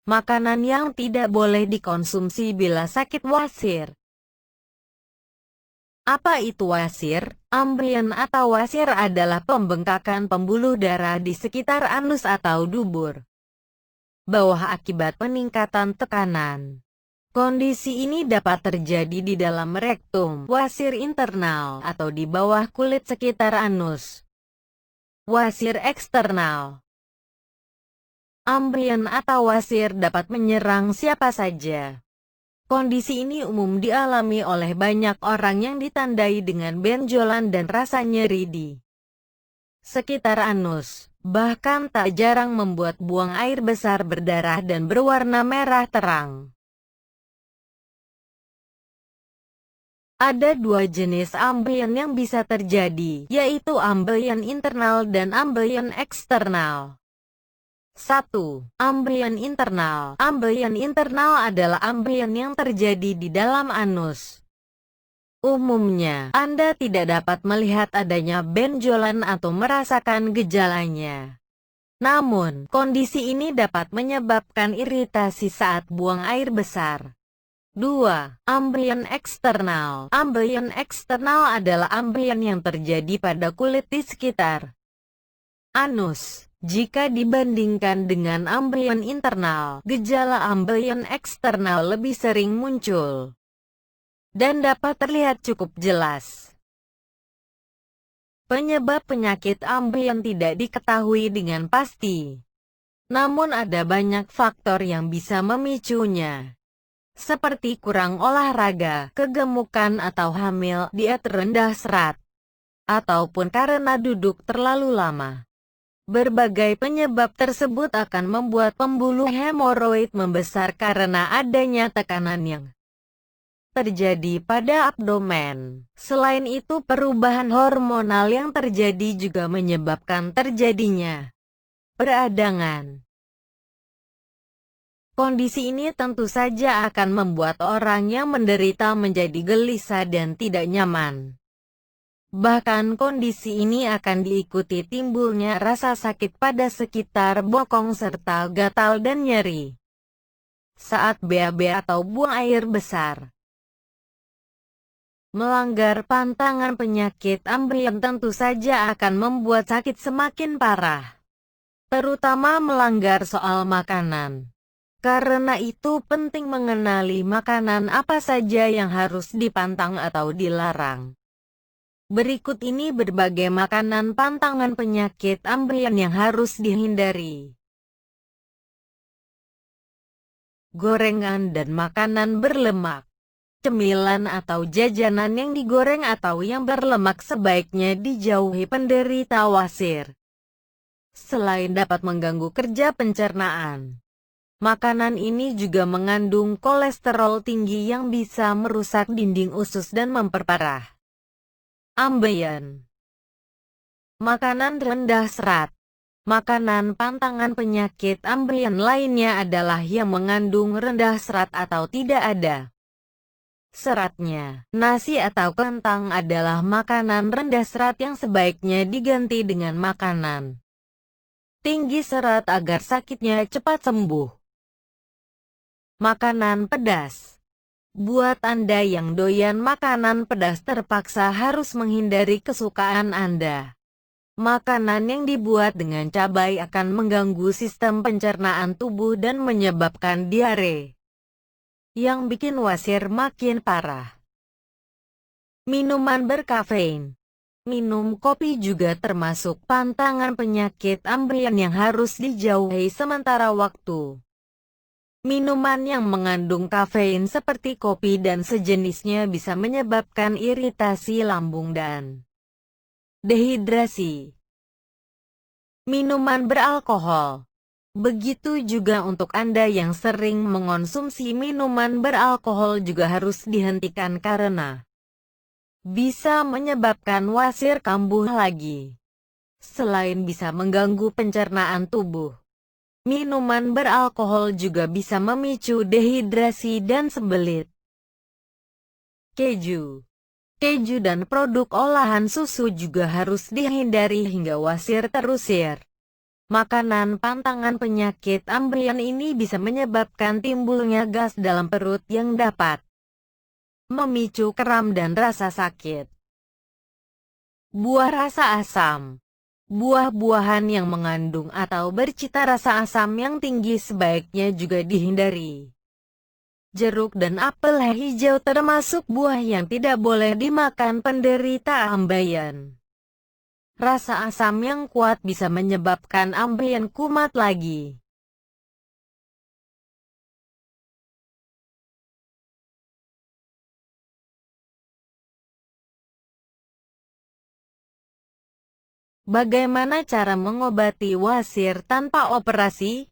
Makanan yang tidak boleh dikonsumsi bila sakit wasir. Apa itu wasir? Ambeien atau wasir adalah pembengkakan pembuluh darah di sekitar anus atau dubur bawah akibat peningkatan tekanan. Kondisi ini dapat terjadi di dalam rektum, wasir internal, atau di bawah kulit sekitar anus. Wasir eksternal. Ambeien atau wasir dapat menyerang siapa saja. Kondisi ini umum dialami oleh banyak orang yang ditandai dengan benjolan dan rasa nyeri di sekitar anus. Bahkan tak jarang membuat buang air besar berdarah dan berwarna merah terang. Ada dua jenis ambeien yang bisa terjadi, yaitu ambeien internal dan ambeien eksternal. 1. Ambeien internal. Ambeien internal adalah ambeien yang terjadi di dalam anus. Umumnya, Anda tidak dapat melihat adanya benjolan atau merasakan gejalanya. Namun, kondisi ini dapat menyebabkan iritasi saat buang air besar. 2. Ambeien eksternal. Ambeien eksternal adalah ambeien yang terjadi pada kulit di sekitar anus. Jika dibandingkan dengan ambeien internal, gejala ambeien eksternal lebih sering muncul dan dapat terlihat cukup jelas. Penyebab penyakit ambeien tidak diketahui dengan pasti. Namun ada banyak faktor yang bisa memicunya, seperti kurang olahraga, kegemukan atau hamil, diet rendah serat, ataupun karena duduk terlalu lama. Berbagai penyebab tersebut akan membuat pembuluh hemoroid membesar karena adanya tekanan yang terjadi pada abdomen. Selain itu, perubahan hormonal yang terjadi juga menyebabkan terjadinya peradangan. Kondisi ini tentu saja akan membuat orang yang menderita menjadi gelisah dan tidak nyaman. Bahkan kondisi ini akan diikuti timbulnya rasa sakit pada sekitar bokong serta gatal dan nyeri saat BAB atau buang air besar. Melanggar pantangan penyakit ambeien tentu saja akan membuat sakit semakin parah, terutama melanggar soal makanan. Karena itu penting mengenali makanan apa saja yang harus dipantang atau dilarang. Berikut ini berbagai makanan pantangan penyakit ambeien yang harus dihindari. Gorengan dan makanan berlemak. Cemilan atau jajanan yang digoreng atau yang berlemak sebaiknya dijauhi penderita wasir. Selain dapat mengganggu kerja pencernaan, makanan ini juga mengandung kolesterol tinggi yang bisa merusak dinding usus dan memperparah ambeien. Makanan rendah serat. Makanan pantangan penyakit ambeien lainnya adalah yang mengandung rendah serat atau tidak ada seratnya. Nasi atau kentang adalah makanan rendah serat yang sebaiknya diganti dengan makanan tinggi serat agar sakitnya cepat sembuh. Makanan pedas. Buat Anda yang doyan makanan pedas terpaksa harus menghindari kesukaan Anda. Makanan yang dibuat dengan cabai akan mengganggu sistem pencernaan tubuh dan menyebabkan diare, yang bikin wasir makin parah. Minuman berkafein. Minum kopi juga termasuk pantangan penyakit ambeien yang harus dijauhi sementara waktu. Minuman yang mengandung kafein seperti kopi dan sejenisnya bisa menyebabkan iritasi lambung dan dehidrasi. Minuman beralkohol. Begitu juga untuk Anda yang sering mengonsumsi minuman beralkohol juga harus dihentikan karena bisa menyebabkan wasir kambuh lagi. Selain bisa mengganggu pencernaan tubuh, minuman beralkohol juga bisa memicu dehidrasi dan sembelit. Keju. Keju dan produk olahan susu juga harus dihindari hingga wasir terusir. Makanan pantangan penyakit ambeien ini bisa menyebabkan timbulnya gas dalam perut yang dapat memicu kram dan rasa sakit. Buah rasa asam. Buah-buahan yang mengandung atau bercita rasa asam yang tinggi sebaiknya juga dihindari. Jeruk dan apel hijau termasuk buah yang tidak boleh dimakan penderita ambeien. Rasa asam yang kuat bisa menyebabkan ambeien kumat lagi. Bagaimana cara mengobati wasir tanpa operasi?